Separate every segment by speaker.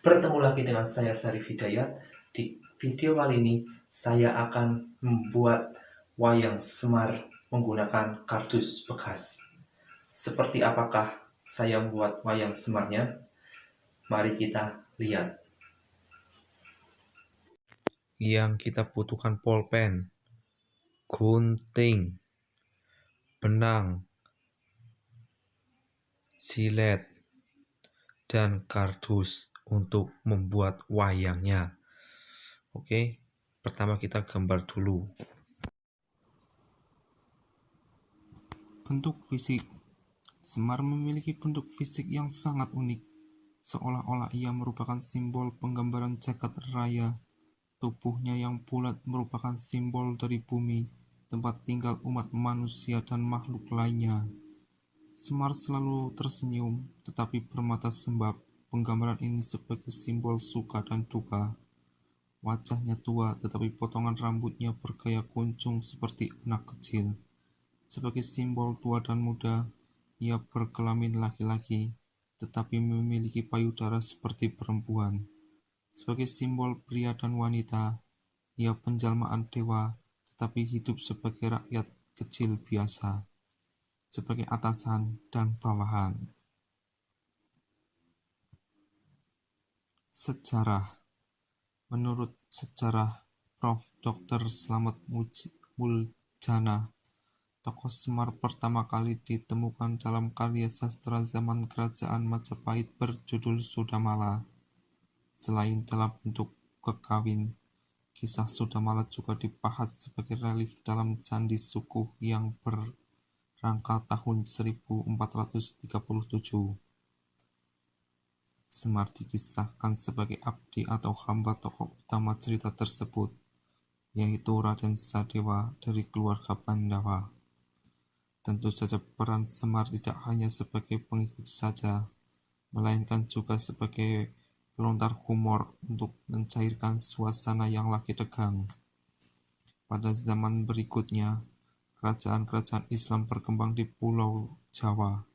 Speaker 1: Bertemu lagi dengan saya Syarif Hidayat. Di video kali ini saya akan membuat wayang Semar menggunakan kardus bekas. Seperti apakah saya membuat wayang Semarnya? Mari kita lihat. Yang kita butuhkan pulpen, gunting, benang, silet, dan kardus untuk membuat wayangnya. Oke, pertama kita gambar dulu. Bentuk fisik. Semar memiliki bentuk fisik yang sangat unik, seolah-olah ia merupakan simbol penggambaran jagat raya. Tubuhnya yang bulat merupakan simbol dari bumi, tempat tinggal umat manusia dan makhluk lainnya. Semar selalu tersenyum, tetapi bermata sembab. Penggambaran ini sebagai simbol suka dan duka. Wajahnya tua, tetapi potongan rambutnya bergaya kuncung seperti anak kecil. Sebagai simbol tua dan muda, ia berkelamin laki-laki, tetapi memiliki payudara seperti perempuan. Sebagai simbol pria dan wanita, ia penjelmaan dewa, tetapi hidup sebagai rakyat kecil biasa, sebagai atasan dan bawahan. Sejarah. Menurut sejarah Prof. Dr. Slamet Muljana, tokoh Semar pertama kali ditemukan dalam karya sastra zaman Kerajaan Majapahit berjudul Sudamala. Selain dalam bentuk kekawin, kisah Sudamala juga dibahas sebagai relief dalam candi Sukuh yang berangka tahun 1437. Semar dikisahkan sebagai abdi atau hamba tokoh utama cerita tersebut, yaitu Raden Sadewa dari keluarga Pandawa. Tentu saja peran Semar tidak hanya sebagai pengikut saja, melainkan juga sebagai pelontar humor untuk mencairkan suasana yang lagi tegang. Pada zaman berikutnya, kerajaan-kerajaan Islam berkembang di Pulau Jawa.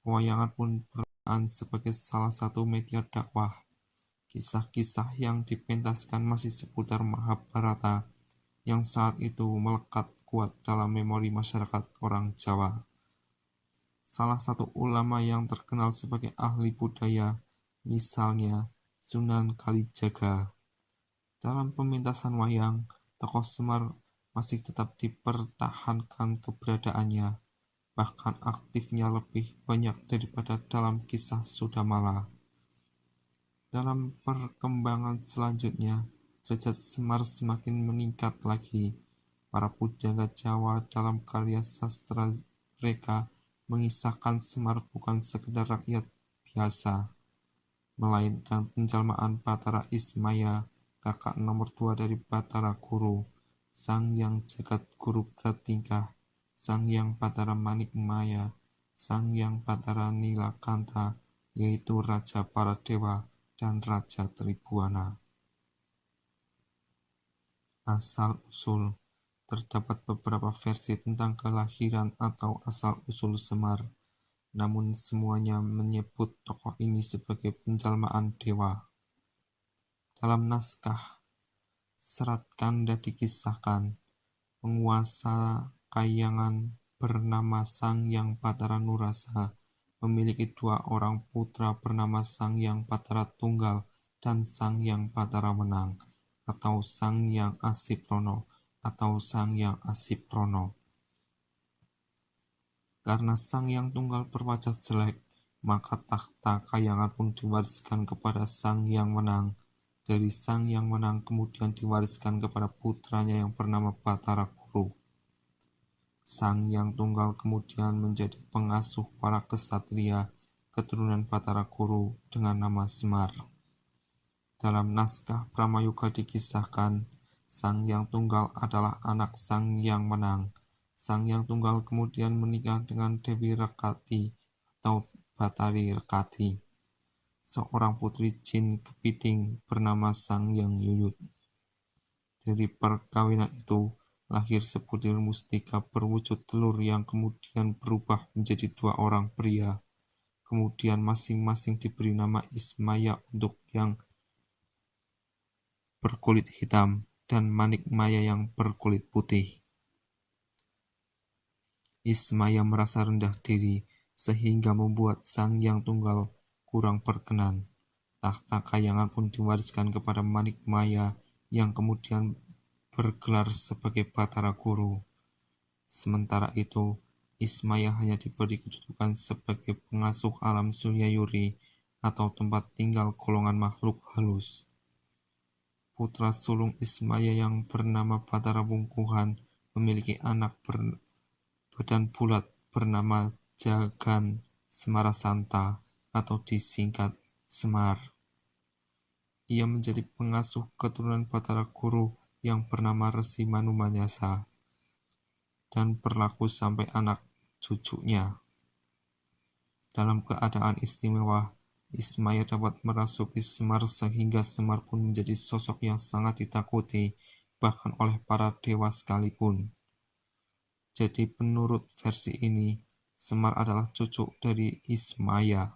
Speaker 1: Pewayangan pun berperan sebagai salah satu media dakwah. Kisah-kisah yang dipentaskan masih seputar Mahabharata, yang saat itu melekat kuat dalam memori masyarakat orang Jawa. Salah satu ulama yang terkenal sebagai ahli budaya, misalnya Sunan Kalijaga. Dalam pementasan wayang, tokoh Semar masih tetap dipertahankan keberadaannya, bahkan aktifnya lebih banyak daripada dalam kisah Sudamala. Dalam perkembangan selanjutnya, derajat Semar semakin meningkat lagi. Para pujangga Jawa dalam karya sastra mereka mengisahkan Semar bukan sekedar rakyat biasa, melainkan penjelmaan Batara Ismaya, kakak nomor 2 dari Batara Guru, Sang Yang Jagat Guru Bratingkah, Sang Yang Batara Manikmaya, Sang Yang Batara Nilakanta, yaitu Raja para Dewa dan Raja Tribuana. Asal-usul. Terdapat beberapa versi tentang kelahiran atau asal-usul Semar, namun semuanya menyebut tokoh ini sebagai penjelmaan dewa. Dalam naskah Serat Kanda dikisahkan, penguasa Kayangan bernama Sang Yang Batara Nurasa memiliki 2 orang putra bernama Sang Yang Batara Tunggal dan Sang Yang Batara Wenang, atau Sang Yang Asiprono atau Sang Yang Asiprono. Karena Sang Yang Tunggal berwajah jelek, maka tahta Kayangan pun diwariskan kepada Sang Yang Wenang. Dari Sang Yang Wenang kemudian diwariskan kepada putranya yang bernama Batara Guru. Sang Yang Tunggal kemudian menjadi pengasuh para kesatria keturunan Batara Guru dengan nama Semar. Dalam naskah Pramayuga dikisahkan, Sang Yang Tunggal adalah anak Sang Yang Wenang. Sang Yang Tunggal kemudian menikah dengan Dewi Rekati atau Batari Rekati, seorang putri jin kepiting bernama Sang Yang Yuyut. Dari perkawinan itu, lahir sebutir mustika berwujud telur yang kemudian berubah menjadi 2 orang pria. Kemudian masing-masing diberi nama Ismaya untuk yang berkulit hitam dan Manikmaya yang berkulit putih. Ismaya merasa rendah diri sehingga membuat Sang Yang Tunggal kurang berkenan. Tahta kayangan pun diwariskan kepada Manikmaya yang kemudian bergelar sebagai Batara Guru. Sementara itu, Ismaya hanya diberi kedudukan sebagai pengasuh alam Suryayuri atau tempat tinggal golongan makhluk halus. Putra sulung Ismaya yang bernama Batara Wungkuhan memiliki anak berbadan bulat bernama Jagan Semarasanta atau disingkat Semar. Ia menjadi pengasuh keturunan Batara Guru yang bernama Resi Manumanyasa dan berlaku sampai anak cucunya. Dalam keadaan istimewa, Ismaya dapat merasuki Semar sehingga Semar pun menjadi sosok yang sangat ditakuti bahkan oleh para dewa sekalipun. Jadi menurut versi ini, Semar adalah cucu dari Ismaya.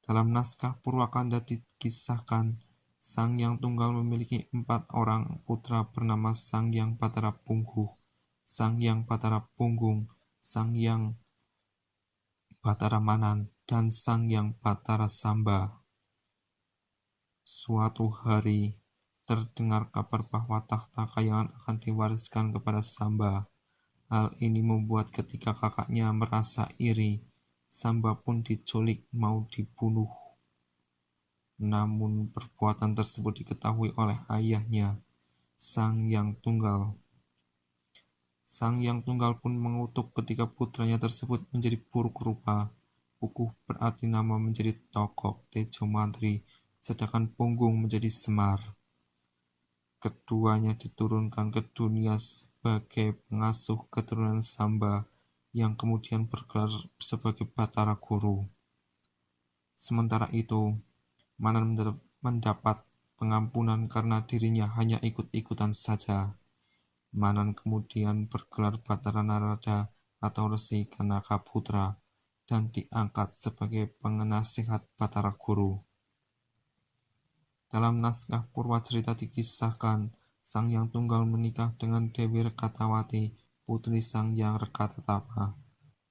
Speaker 1: Dalam naskah Purwakanda dikisahkan, Sang Yang Tunggal memiliki 4 orang putra bernama Sang Yang Batara Pungguh, Sang Yang Batara Punggung, Sang Yang Batara Manan, dan Sang Yang Batara Samba. Suatu hari, terdengar kabar bahwa tahta kayangan akan diwariskan kepada Samba. Hal ini membuat ketika kakaknya merasa iri, Samba pun diculik mau dibunuh. Namun perbuatan tersebut diketahui oleh ayahnya, Sang Yang Tunggal. Sang Yang Tunggal pun mengutuk ketika putranya tersebut menjadi buruk rupa. Puguh berarti nama menjadi Tokok Tejo Mantri, sedangkan Punggung menjadi Semar. Keduanya diturunkan ke dunia sebagai pengasuh keturunan Samba yang kemudian bergelar sebagai Batara Guru. Sementara itu, Manan mendapat pengampunan karena dirinya hanya ikut-ikutan saja. Manan kemudian bergelar Batara Narada atau Resi Kanaka Putra dan diangkat sebagai penasihat Batara Guru. Dalam naskah Purwacerita dikisahkan, Sang Yang Tunggal menikah dengan Dewi Rekatawati, putri Sang Yang Rekatatapa.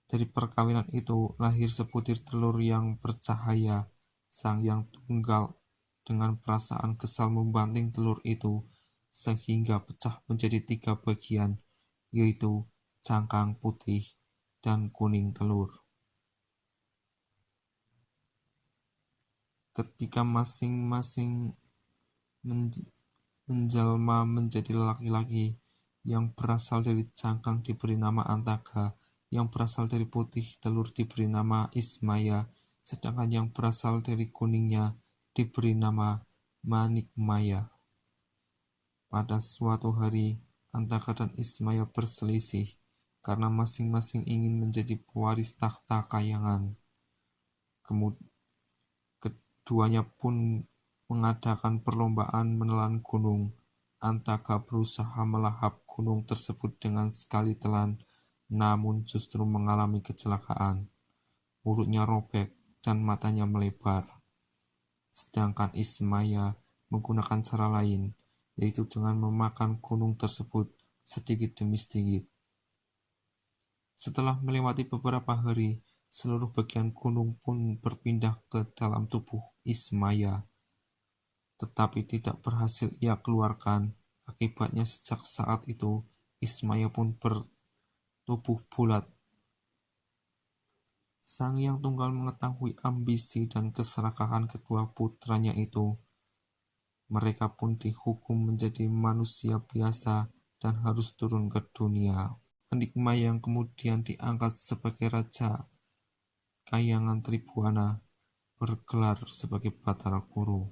Speaker 1: Dari perkawinan itu lahir sebutir telur yang bercahaya. Sang Yang Tunggal dengan perasaan kesal membanting telur itu sehingga pecah menjadi 3 bagian, yaitu cangkang putih dan kuning telur. Ketika masing-masing menjelma menjadi laki-laki, yang berasal dari cangkang diberi nama Antaga, yang berasal dari putih telur diberi nama Ismaya, sedangkan yang berasal dari kuningnya diberi nama Manikmaya. Pada suatu hari, Antaga dan Ismaya berselisih karena masing-masing ingin menjadi pewaris tahta kayangan. Keduanya pun mengadakan perlombaan menelan gunung. Antaga berusaha melahap gunung tersebut dengan sekali telan, namun justru mengalami kecelakaan. Mulutnya robek dan matanya melebar. Sedangkan Ismaya menggunakan cara lain, yaitu dengan memakan gunung tersebut sedikit demi sedikit. Setelah melewati beberapa hari, seluruh bagian gunung pun berpindah ke dalam tubuh Ismaya, tetapi tidak berhasil ia keluarkan. Akibatnya sejak saat itu, Ismaya pun bertubuh bulat. Sang Yang Tunggal mengetahui ambisi dan keserakahan kedua putranya itu. Mereka pun dihukum menjadi manusia biasa dan harus turun ke dunia. Manikmaya yang kemudian diangkat sebagai Raja Kayangan Tribuana bergelar sebagai Batara Guru.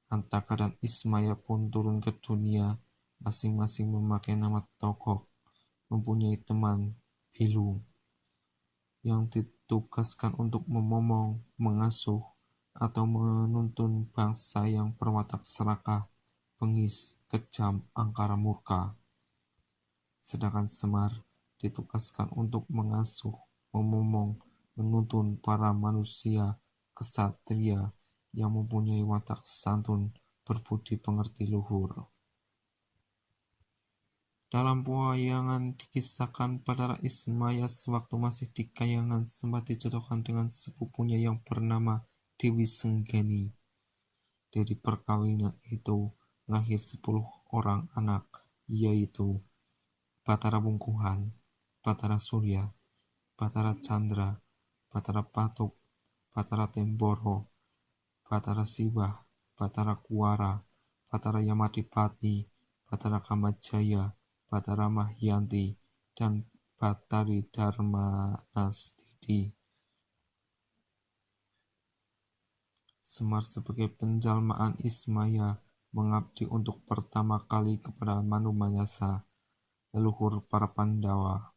Speaker 1: Antaga dan Ismaya pun turun ke dunia, masing-masing memakai nama Tokok, mempunyai teman Bilu yang ditugaskan untuk memomong, mengasuh, atau menuntun bangsa yang berwatak serakah, bengis, kejam, angkara murka. Sedangkan Semar ditugaskan untuk mengasuh, memomong, menuntun para manusia kesatria yang mempunyai watak santun, berbudi pengerti luhur. Dalam pewayangan dikisahkan Batara Ismaya sewaktu masih di Kayangan sempat dijodohkan dengan sepupunya yang bernama Dewi Senggani. Dari perkawinan itu lahir 10 orang anak, yaitu Batara Bungkuhan, Batara Surya, Batara Chandra, Batara Patuk, Batara Temboro, Batara Siwah, Batara Kuara, Batara Yamadipati, Batara Kamajaya, Batara Mahyanti, dan Batari Darmanastiti. Semar sebagai penjalmaan Ismaya mengabdi untuk pertama kali kepada Manu Manasa, leluhur para Pandawa.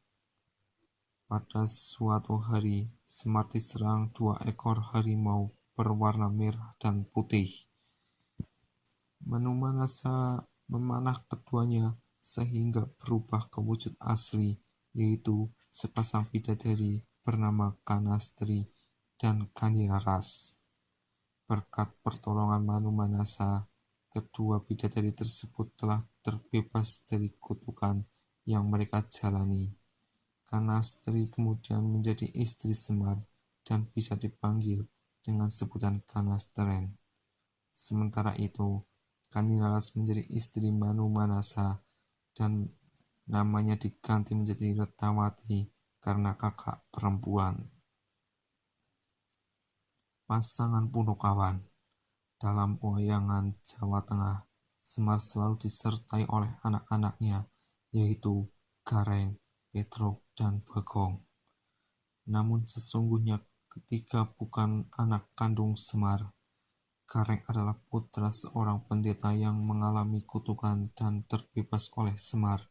Speaker 1: Pada suatu hari, Semar diserang 2 ekor harimau berwarna merah dan putih. Manu Manasa memanah keduanya sehingga berubah ke wujud asli, yaitu sepasang bidadari bernama Kanastri dan Kaniraras. Berkat pertolongan Manu Manasa, kedua bidadari tersebut telah terbebas dari kutukan yang mereka jalani. Kanastri kemudian menjadi istri Semar dan bisa dipanggil dengan sebutan Kanastren. Sementara itu, Kaniraras menjadi istri Manu Manasa dan namanya diganti menjadi Retawati karena kakak perempuan. Pasangan Punokawan. Dalam pewayangan Jawa Tengah, Semar selalu disertai oleh anak-anaknya, yaitu Gareng, Petruk, dan Bagong. Namun sesungguhnya ketiga bukan anak kandung Semar. Gareng adalah putra seorang pendeta yang mengalami kutukan dan terbebas oleh Semar.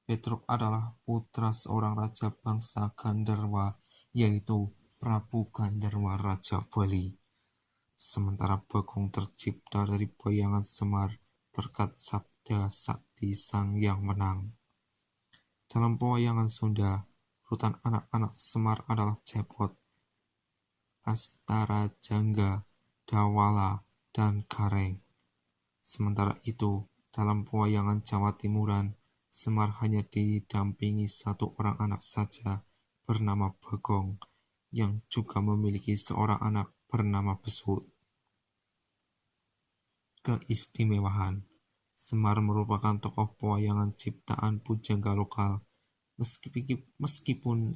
Speaker 1: Petruk adalah putra seorang raja bangsa Gandharwa, yaitu Prabu Gandharwa Raja Bali. Sementara Bagong tercipta dari bayangan Semar berkat sabda sakti Sang Yang Menang. Dalam pewayangan Sunda, rutan anak-anak Semar adalah Cepot, Astara Jangga, Dawala, dan Gareng. Sementara itu, dalam pewayangan Jawa Timuran, Semar hanya didampingi 1 orang anak saja bernama Bagong, yang juga memiliki seorang anak bernama Besut. Keistimewaan. Semar merupakan tokoh pewayangan ciptaan pujangga lokal, meskipun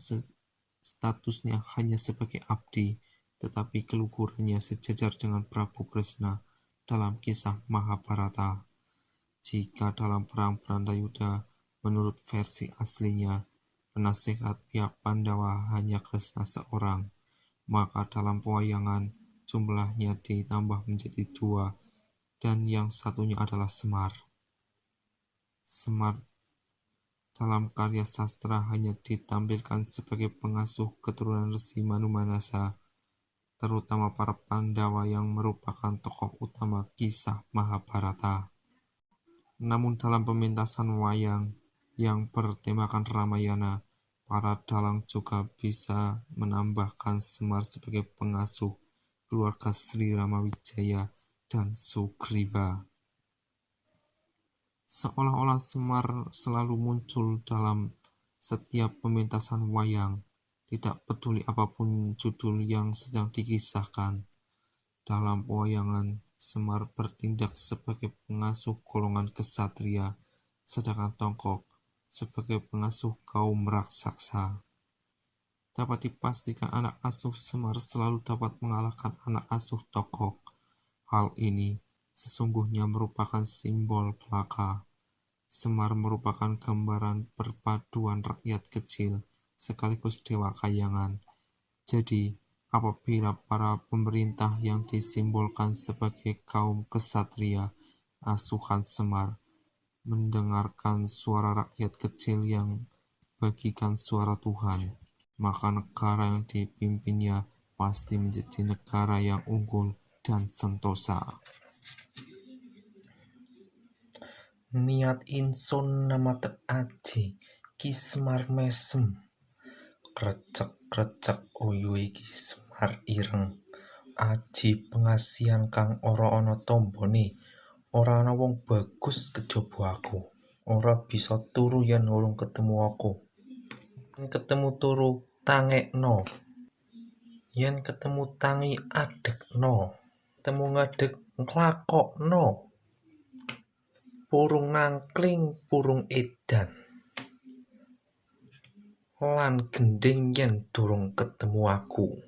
Speaker 1: statusnya hanya sebagai abdi, tetapi keluhurannya sejajar dengan Prabu Kresna dalam kisah Mahabharata. Jika dalam perang Bratayuda, menurut versi aslinya, penasehat pihak Pandawa hanya Kresna seorang, maka dalam pewayangan jumlahnya ditambah menjadi 2, dan yang satunya adalah Semar. Semar dalam karya sastra hanya ditampilkan sebagai pengasuh keturunan Resi Manu Manasa, terutama para Pandawa yang merupakan tokoh utama kisah Mahabharata. Namun dalam pementasan wayang yang bertemakan Ramayana, para dalang juga bisa menambahkan Semar sebagai pengasuh keluarga Sri Ramawijaya dan Sugriva. Seolah-olah Semar selalu muncul dalam setiap pementasan wayang, tidak peduli apapun judul yang sedang dikisahkan. Dalam pewayangan, Semar bertindak sebagai pengasuh golongan kesatria, sedangkan Tongkok sebagai pengasuh kaum raksasa. Dapat dipastikan anak asuh Semar selalu dapat mengalahkan anak asuh Tongkok. Hal ini sesungguhnya merupakan simbol belaka. Semar merupakan gambaran perpaduan rakyat kecil sekaligus dewa kayangan. Jadi, apabila para pemerintah yang disimbolkan sebagai kaum kesatria asuhan Semar mendengarkan suara rakyat kecil yang bagikan suara Tuhan, maka negara yang dipimpinnya pasti menjadi negara yang unggul dan sentosa.
Speaker 2: Niat insun namatek aji Ki Semar mesem Krecek-krecek uyu iki semar ireng. Aji pengasihan kang ora ana tombone. Ora ana wong bagus kejaba aku. Ora bisa turu yen urung ketemu aku. Yen ketemu turu tangekno. Yen ketemu tangi adekno. Ketemu ngadeg nglakokno. Purung nangkling purung edan. Lan gending yen durung ketemu aku.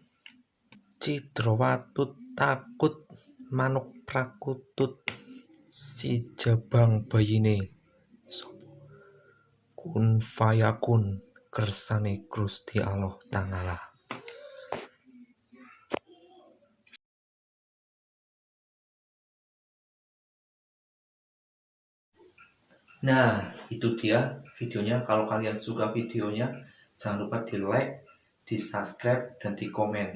Speaker 2: Cidrawatut takut manuk prakutut. Si jabang bayine kun fayakun kersane Gusti Allah Ta'ala. Nah, itu dia videonya. Kalau kalian suka videonya, jangan lupa di like, di subscribe, dan di komen.